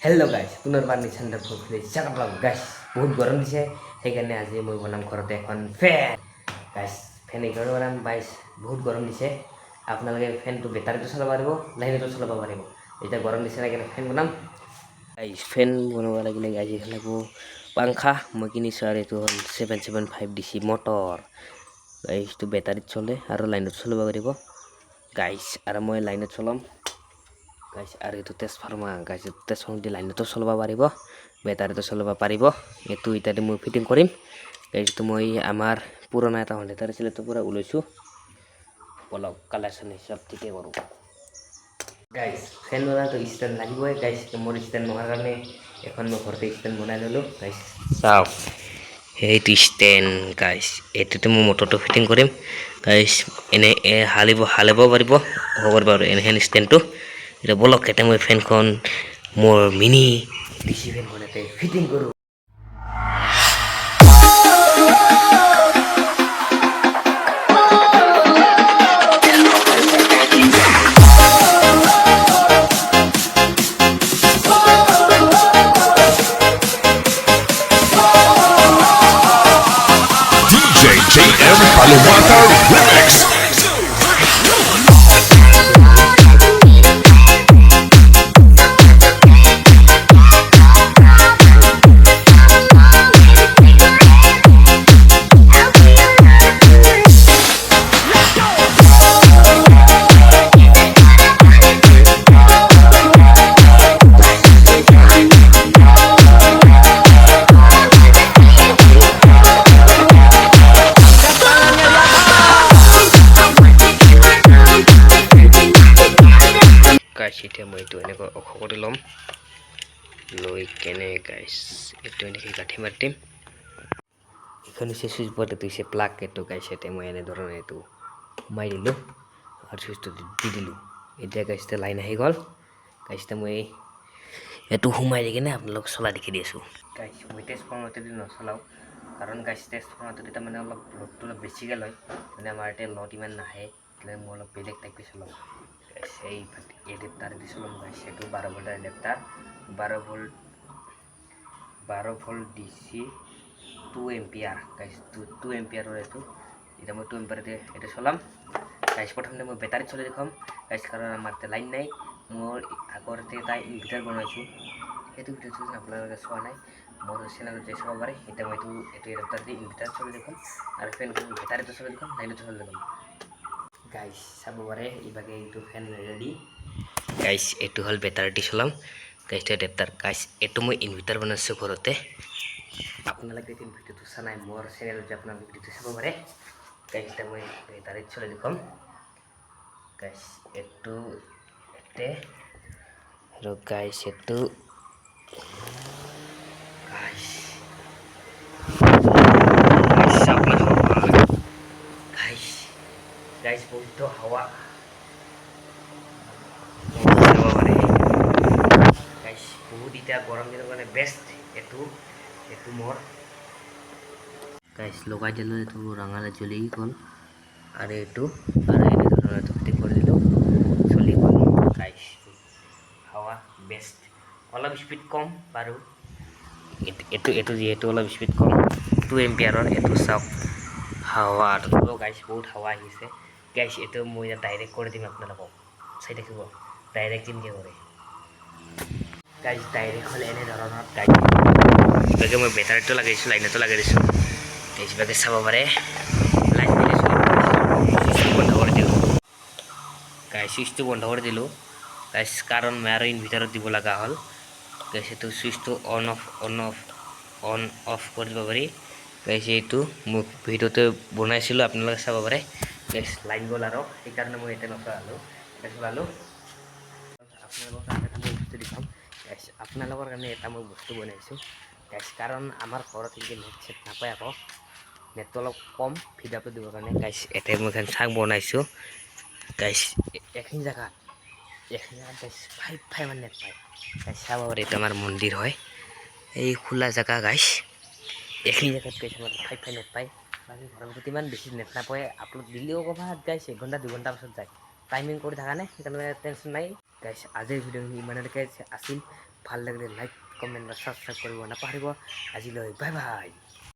Hello' গাইছ পুনৰবাৰ নিশান্তৰ phone চাক গাইছ বহুত গৰম দিছে সেইকাৰণে আজি মই বনাম ঘৰতে এখন ফেন গাইছ ফেন এইকাৰণে বনাম গাইছ বহুত গৰম দিছে আপোনালোকে ফেনটো বেটাৰীটো চলাব পাৰিব লাইনতো চলাব পাৰিব এতিয়া গৰম দিছে সেইকাৰণে ফেন বনাম গাইছ ফেন বনাব লাগিলে আজি লাগিব পাংখা মই কিনিছোঁ আৰু এইটো হ'ল 775 DC মটৰ গাইছটো বেটাৰীত চলে আৰু লাইনত চলাব পাৰিব গাইছ আৰু মই লাইনত চলাম গাইছ আৰু এইটো ট্ৰেন্সফৰ্মাৰ গাইছ ট্ৰেন্সফৰ্মাৰ দি লাইনতো চলাব পাৰিব বেটাৰীতো চলাব পাৰিব এইটো ইটাতে মই ফিটিং কৰিম গাইছটো মই আমাৰ পুৰণা এটা হন্ডেটাৰ আছিল তো পুৰা ওলাইছো বলক কালেকশ্যন হিচাপ ঠিকে কৰো গাইছ ফেন বনাতো ষ্টেণ্ড লাগিবই গাইছ মোৰ ষ্টেণ্ড নোহোৱাৰ কাৰণে এখন মই ঘৰতে ষ্টেণ্ড বনাই ললো গাইছ চাওক এইটো ষ্টেণ্ড গাইছ এইটোতে মই মটৰটো ফিটিং কৰিম গাইছ এনে হালিব পাৰিব হ'ব বাৰু এনেহেন ষ্টেণ্ডটো এটা বলক এটা মই ফেনখন মোৰ মিনি ডিসি ফেনখন এতে ফিটিং কৰো Remix. গাইছ এতিয়া মই এইটো এনেকৈ অখ কৰি ল'ম লৈ কেনে গাইছ এইটো এনেকৈ গাঁঠি মাৰি দিম এইখন হৈছে চুইচ বৰ্ড এইটো হৈছে প্লাগ এইটো গাইছ এতিয়া মই এনেধৰণে এইটো সোমাই দিলোঁ আৰু চুইচটো দি দিলোঁ এতিয়া গাইছ লাইন আহি গ'ল গাইছ মই এইটো সোমাই দি কিনে আপোনালোক চলাই দেখি দি আছোঁ গাইছ মই ট্ৰেন্সফৰ্মাৰটো দি নচলাওঁ কাৰণ গাইছ ট্ৰেন্সফৰ্মাৰটো তেতিয়া মানে অলপ লোডটো অলপ বেছিকৈ লয় মানে আমাৰ এতিয়া লোড ইমান নাহে মই অলপ বেলেগ টাইপে চলাওঁ এই এডাপ্টাৰ দি চলাম গাইছ এইটো 12 ভোল্টৰ এডাপ্টাৰ 12 ভোল্ট ডিসি 2 এম্পিয়াৰ গাইছ 2 এম্পিয়াৰৰ এইটো এতিয়া মই 2 এম্পিয়াৰ দিয়ে এটা চলাম গাইছ প্ৰথমতে মই বেটাৰীত চলাই দেখাম গাইছ কাৰণ আমাৰ লাইন নাই মোৰ আগতে এটা ইনভাৰ্টাৰ বনাইছোঁ সেইটো ভিডিঅ'টো আপোনালোকে চোৱা নাই মোৰ চেনেলত যাই চাব পাৰে এতিয়া মই এইটো এডাপ্টাৰ দি ইনভাৰ্টাৰ চলাই দেখাম আৰু ফেনখন বেটাৰীটো চলাই দেখাম লাইনতো চলাই দেখাম গাইছ চাব পাৰে ইভাগে এইটো ফেন ৰেডি গাইছ এইটো হ'ল বেটাৰী দি চলাম গাইছ এডাপ্টাৰ গাইছ এইটো মই ইনভাৰ্টাৰ বনাইছোঁ ঘৰতে আপোনালোকে যদি ভিডিঅ'টো চোৱা নাই মোৰ চেনেলত যে আপোনালোকে ভিডিঅ'টো চাব পাৰে গাইছ এতিয়া মই বেটাৰীত চলাই দেখাম গাইছ এইটো এতে আৰু গাইছ এইটো গাইছ গাইছ বহুত হাৱা গাইছ বহুত এতিয়া গৰম দিনৰ কাৰণে বেষ্ট এইটো মোৰ গাইছ লগাই দিলোঁ এইটো ৰঙালে জ্বলি গ'ল আৰু এইটো আৰু এনেধৰণৰ এইটো ফিটিং কৰি দিলোঁ চলি গ'ল গাইছ হাৱা বেষ্ট অলপ স্পীড কম বাৰু এইটো যিহেতু অলপ স্পীড কম 2 এম্পিয়াৰৰ এইটো চাওক হাৱা গাইছ বহুত হাৱা আহিছে গাইছ এইটো মই ডাইৰেক্ট কৰি দিম আপোনালোকক চাই থাকিব ডাইৰেক্ট কেনেকৈ কৰে গাইছ ডাইৰেক্ট হ'লে এনেধৰণৰ গাইছ ইভাগে মই বেটাৰীটো লগাইছোঁ লাইনতো লগাই দিছোঁ গাইছ ইভাগে চাব পাৰে লাইন দিছোঁ বন্ধ কৰি দিলোঁ গাইছ চুইচটো বন্ধ কৰি দিলোঁ গাইছ কাৰণ মই আৰু ইনভাৰ্টাৰত দিব লগা হ'ল গাইছ এইটো চুইচটো অন অফ কৰি দিব পাৰি গাইছ এইটো মই ভিডিঅ'তে বনাইছিলোঁ আপোনালোকে চাব পাৰে গাইছ লাইন গ'ল আৰু সেইকাৰণে মই এতিয়া নচলালোঁ আপোনালোকৰ কাৰণে এটা মই বস্তু বনাইছোঁ গাইছ কাৰণ আমাৰ ঘৰত এনেকৈ নেট চেট নাপায় আকৌ নেটটো অলপ কম ভিডিঅ'টো দিবৰ কাৰণে গাইছ এতিয়া মই এখন চাং বনাইছোঁ গাইছ এইখিনি জেগাত গাইছ 5 মান নেট পায় গাইছ চাব পাৰে এইটো আমাৰ মন্দিৰ হয় এই খোলা জেগা গাইছ এইখিনি জেগাত গাইছ আমাৰ 5 নেট পায় বাকী ঘৰৰ ভিতৰত ইমান বেছি নেট নাপায় আপলোড দিলেও ক'ৰবাত গাইছ 1 ঘণ্টা 2 ঘণ্টা পাছত যায় টাইমিং কৰি থকা নাই সেইকাৰণে টেনশ্যন নাই গাইছ আজিৰ ভিডিঅ'খিনি ইমানলৈকে আছিল ভাল লাগিলে লাইক কমেণ্ট বা ছাবস্ক্ৰাইব কৰিব নাপাহৰিব আজিলৈ বাই বাই।